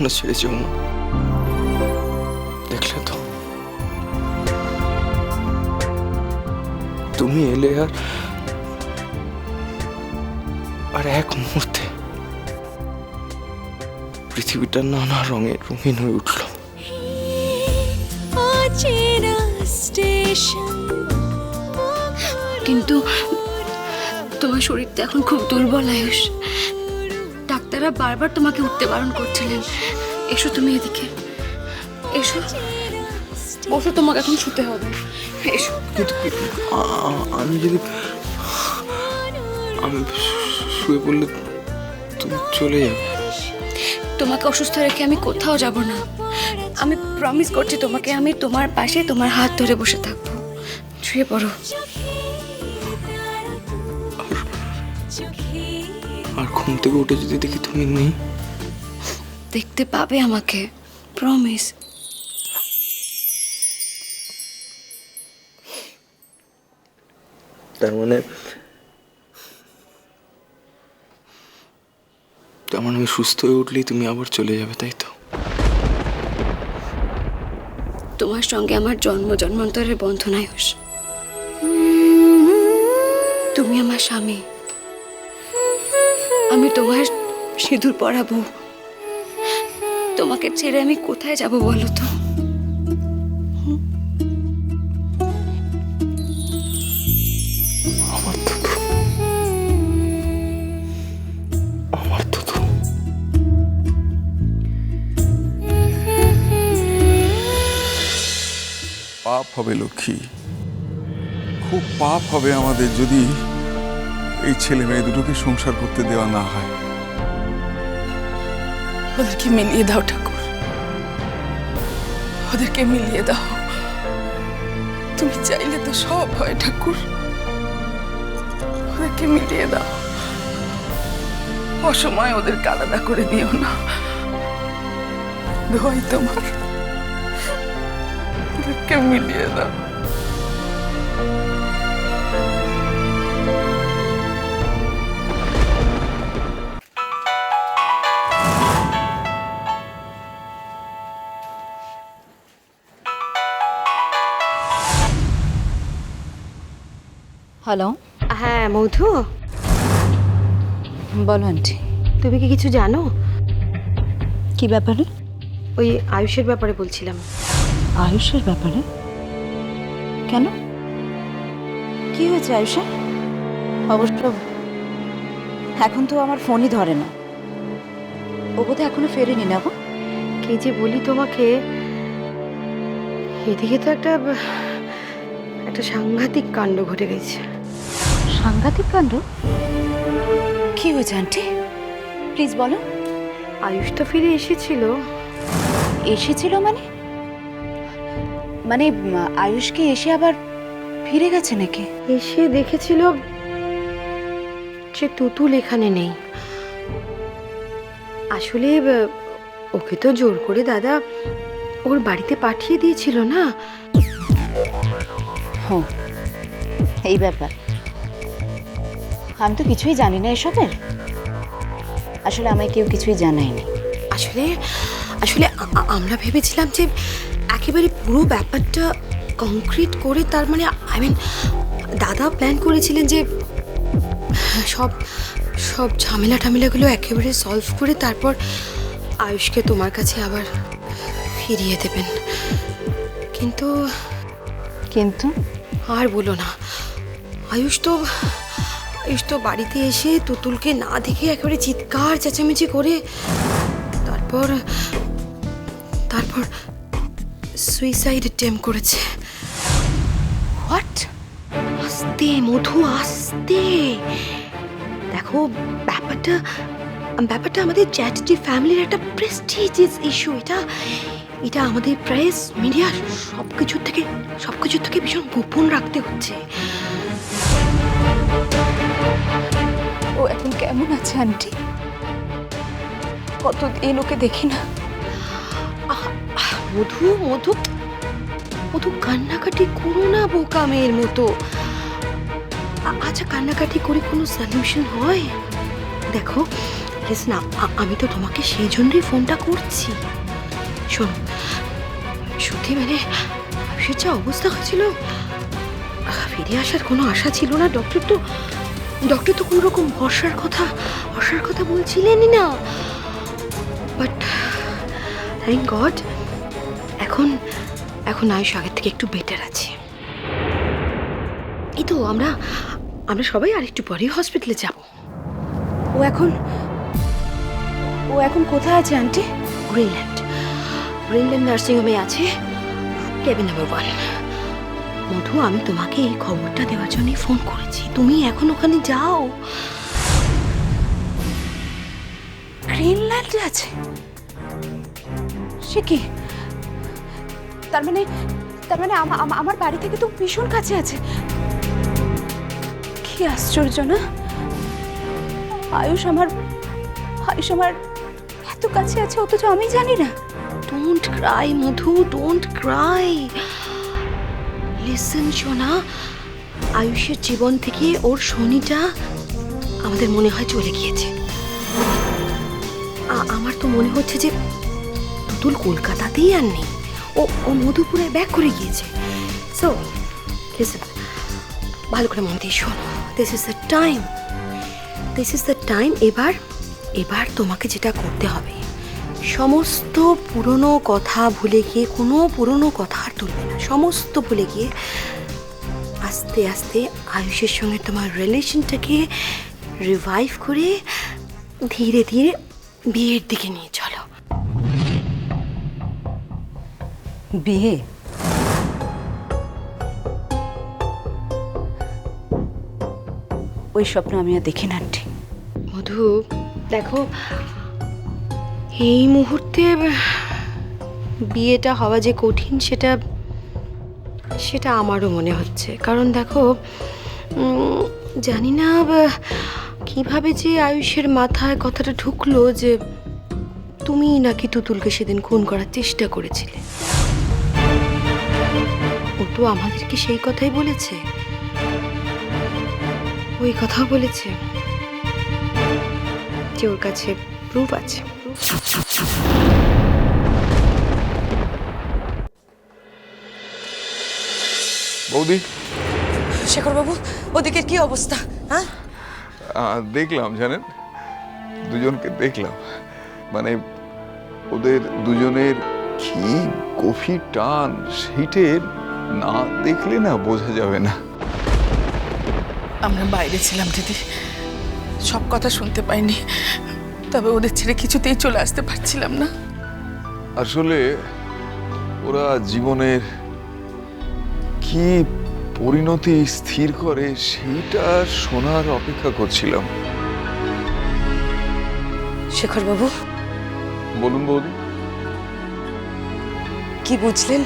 কখনো ছেড়ে যেও না। দেখলে তো, তুমি এলে আর এক মুহূর্তে পৃথিবীটা নানা রঙে রঙিন হয়ে উঠল। কিন্তু তোমার শরীরটা এখন খুব দুর্বল আয়ুষ। ডাক্তাররা বারবার তোমাকে উঠতে বারণ করছিলেন। এসো তুমি এদিকে, এসো, বসো, তোমাকে এখন শুতে হবে, এসো। কিন্তু আমি শুয়ে পড়লে তুমি চলে যাবে। তোমাকে অসুস্থ রেখে আমি কোথাও যাব না। আমি প্রমিস করছি তোমাকে, আমি তোমার পাশে তোমার হাত ধরে বসে থাকবো। শুয়ে পড়ো। আর ঘুম থেকে উঠে যদি দেখি তুমি নেই, দেখতে পাবে আমাকে, প্রমিস। তার মানে আমি সুস্থ হয়ে উঠলেই তুমি আবার চলে যাবে, তাই তো? তোমার সঙ্গে আমার জন্ম জন্মান্তরের বন্ধন আয়ুষ। তুমি আমার স্বামী, আমি তোমার সিঁদুর পরাবো। তোমাকে ছেড়ে আমি কোথায় যাব বলো তো? আমার তো পাপ হবে লক্ষ্মী, খুব পাপ হবে আমাদের যদি এই ছেলে মেয়ে দুটোকে সংসার করতে দেওয়া না হয়। ওদেরকে মিলিয়ে দাও ঠাকুর, ওদেরকে মিলিয়ে দাও। তুমি চাইলে তো সব হয় ঠাকুর, ওদেরকে মিলিয়ে দাও। অসময় ওদেরকে আলাদা করে দিও না। দোয়াই তোমার, ওদেরকে মিলিয়ে দাও। হ্যালো, হ্যাঁ মধু, বলো আন্টি। তুমি কি কিছু জানো? কি ব্যাপারে? ওই আয়ুষের ব্যাপারে বলছিলাম। আয়ুষের ব্যাপারে? কেন, কি হয়েছে আয়ুষের? অবশ্য এখন তো আমার ফোনই ধরে না। ও বোধহয় এখনো ফেরেনি না গো। কি যে বলি তোমাকে, এদিকে তো একটা সাংঘাতিক কাণ্ড ঘটে গেছে। সাংঘাতিক কাণ্ড? কি হয়েছে আন্টি, প্লিজ বলো। আয়ুষ তো ফিরে এসেছিল। এসেছিল মানে? মানে আয়ুষকে এসে আবার ফিরে গেছে নাকি? এসে দেখেছিল যে তুতুল এখানে নেই। আসলে ওকে তো জোর করে দাদা ওর বাড়িতে পাঠিয়ে দিয়েছিল না। হ্যাঁ, এই ব্যাপার। আমি তো কিছুই জানি না এসবের। আসলে আমায় কেউ কিছুই জানায়নি। আসলে আসলে আমরা ভেবেছিলাম যে একেবারে পুরো ব্যাপারটা কংক্রিট করে, তার মানে দাদা প্ল্যান করেছিলেন যে সব সব ঝামেলা টামেলাগুলো একেবারে সলভ করে তারপর আয়ুষকে তোমার কাছে আবার ফিরিয়ে দেবেন। কিন্তু কিন্তু আর বলো না, আয়ুষ তো বাড়িতে এসে তুতুলকে না দেখে একেবারে চিৎকার চেঁচামেচি করে তারপর সুইসাইড অ্যাটেম্প করেছে। হোয়াট? আস্তে মধু, আস্তে। দেখো, ব্যাপারটা আমাদের চ্যাটার্জি ফ্যামিলির একটা প্রেস্টিজিয়াস ইস্যু। এটা আমাদের প্রেস মিডিয়া সবকিছু থেকে ভীষণ গোপন রাখতে হচ্ছে। ও এখন কেমন আছে আন্টি? কতদিন ওকে দেখি না। মধু মধু মধু কান্নাকাটি করো না বোকা মেয়ের মতো। আচ্ছা, কান্নাকাটি করে কোনো সলিউশন হয়? দেখো, লিসেন, আমি তো তোমাকে সেই জন্যই ফোনটা করছি। শোনো, সত্যি মানে সে যা অবস্থা হয়েছিল, ফিরে আসার কোনো আশা ছিল না। ডক্টর তো কোনো রকম ভরসার কথা বলছিলেনই না। বাট থ্যাংক গড এখন আয়ুষ আগের থেকে একটু বেটার আছে। এই তো আমরা সবাই আরেকটু পরেই হসপিটালে যাব। ও এখন কোথায় আছে আন্টি? গ্রিনল্যান্ড নার্সিং হোমে আছে, কেবিন নাম্বার 1। মধু, আমি তোমাকে এই খবরটা দেওয়ার জন্যই ফোন করেছি। তুমি এখন ওখানে যাও। গ্রিনল্যান্ডে আছে? সে কি? তার মানে আমার বাড়ি থেকে তো ভীষণ কাছে আছে। কি আশ্চর্য না, আয়ুষ আমার এত কাছে আছে অথচ আমি জানি না। Don't Cry Madhu, don't Cry. Listen সোনা, আয়ুষের জীবন থেকে ওর শনিটা আমাদের মনে হয় চলে গিয়েছে। আমার তো মনে হচ্ছে যে তুতুল কলকাতাতেই আর নেই, ও মধুপুরে ব্যাক করে গিয়েছে। সো লিসেন, ভালো করে মন দিয়ে শোনো। This is the time. এবার তোমাকে যেটা করতে হবে, সমস্ত পুরনো কথা ভুলে গিয়ে, কোনো পুরনো কথা আর তুলবে না। সমস্ত ভুলে গিয়ে আস্তে আস্তে আয়ুষের সঙ্গে তোমার রিলেশনটাকে রিভাইভ করে ধীরে ধীরে বিয়ের দিকে নিয়ে চলো। বিয়ে? ওই স্বপ্ন আমি আর দেখি না আন্টি। মধু দেখো, এই মুহূর্তে বিয়েটা হওয়া যে কঠিন সেটা আমারও মনে হচ্ছে। কারণ দেখো, জানি না কিভাবে যে আয়ুষের মাথায় কথাটা ঢুকলো যে তুমি নাকি তুতুলকে সেদিন খুন করার চেষ্টা করেছিলে। ও তো আমাদেরকে সেই কথাই বলেছে, ওই কথাও বলেছে যে ওর কাছে প্রুফ আছে। বৌদি, শেখর বাবু, ওদিকের কি অবস্থা? হ্যাঁ, দেখলাম, জানেন, দুজনকে দেখলাম। মানে ওদের দুজনের কি গভীর টান, সেইটে না দেখলে না বোঝা যাবে না। আমরা বাইরে ছিলাম দিদি, সব কথা শুনতে পাইনি। তবে ওদের ছেড়ে কিছুতেই চলে আসতে পারছিলাম না। আসলে ওরা জীবনের কি পরিণতি স্থির করে সেইটা শোনার অপেক্ষা করছিলাম। শেখর বাবু, বলুন বৌদি। কি বুঝলেন?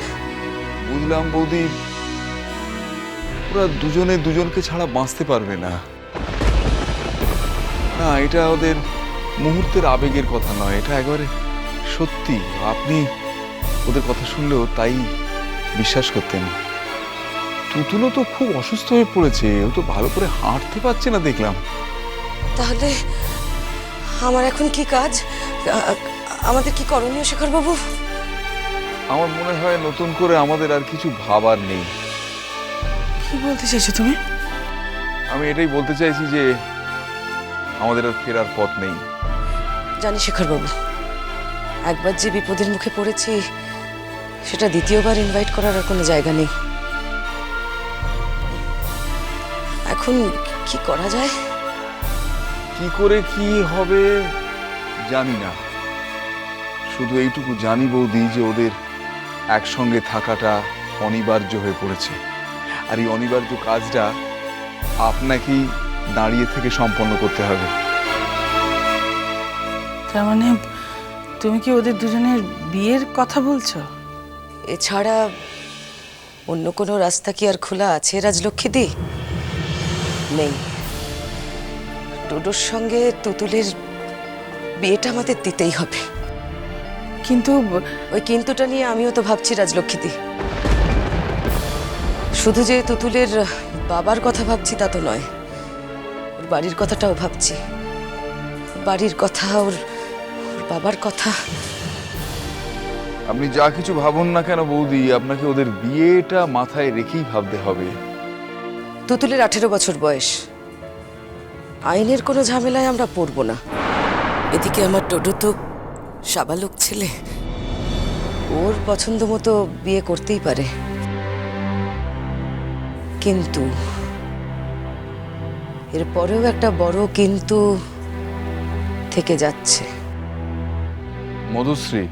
বুঝলাম বৌদি, ওরা দুজনে দুজনকে ছাড়া বাঁচতে পারবে না। না, এটা ওদের মুহূর্তের আবেগের কথা নয়, এটা একেবারে সত্যি। আপনি ওদের কথা শুনলেও তাই বিশ্বাস করতেন। তুতুলও তো খুব অসুস্থ হয়ে পড়েছে, ও তো ভালো করে হাঁটতে পারছে না দেখলাম। তাহলে আমার এখন কি কাজ? আমাদের কি করণীয় শেখর বাবু? আমার মনে হয় নতুন করে আমাদের আর কিছু ভাবার নেই। কি বলতে চাইছো তুমি? আমি এটাই বলতে চাইছি যে আমাদের আর ফেরার পথ নেই। জানি শেখর বাবু, একবার যে বিপদের মুখে পড়েছি সেটা দ্বিতীয়বার ইনভাইট করার আর কোনো জায়গা নেই। এখন কি করা যায়? কি করে কি হবে জানি না, শুধু এইটুকু জানি বৌদি যে ওদের একসঙ্গে থাকাটা অনিবার্য হয়ে পড়েছে। আর এই অনিবার্য কাজটা আপনাকেই দাঁড়িয়ে থেকে সম্পন্ন করতে হবে। তার মানে তুমি কি ওদের দুজনের বিয়ের কথা বলছো? এছাড়া অন্য কোনো রাস্তা কি আর খোলা আছে রাজলক্ষ্মীদি? নেই। ডোডোর সঙ্গে তুতুলের বিয়েটা আমাদের দিতেই হবে। কিন্তু ওই কিন্তুটা নিয়ে আমিও তো ভাবছি রাজলক্ষ্মীদি। শুধু যে তুতুলের বাবার কথা ভাবছি তা তো নয়, ওর বাড়ির কথাটাও ভাবছি। বাড়ির কথা, ওর বাবার কথা। আপনি যা কিছু ভাবুন না কেন বৌদি, আপনাকে ওদের বিয়েটা মাথায় রেখেই ভাবতে হবে। তুতুলের 18 বছর বয়স, আইনের কোনো ঝামেলায় আমরা পড়ব না। এদিকে আমার টোটো তো সাবালক ছেলে, ওর পছন্দ মতো বিয়ে করতেই পারে। কিন্তু এরপরেও একটা বড় কিন্তু থেকে যাচ্ছে। মধুশ্রী,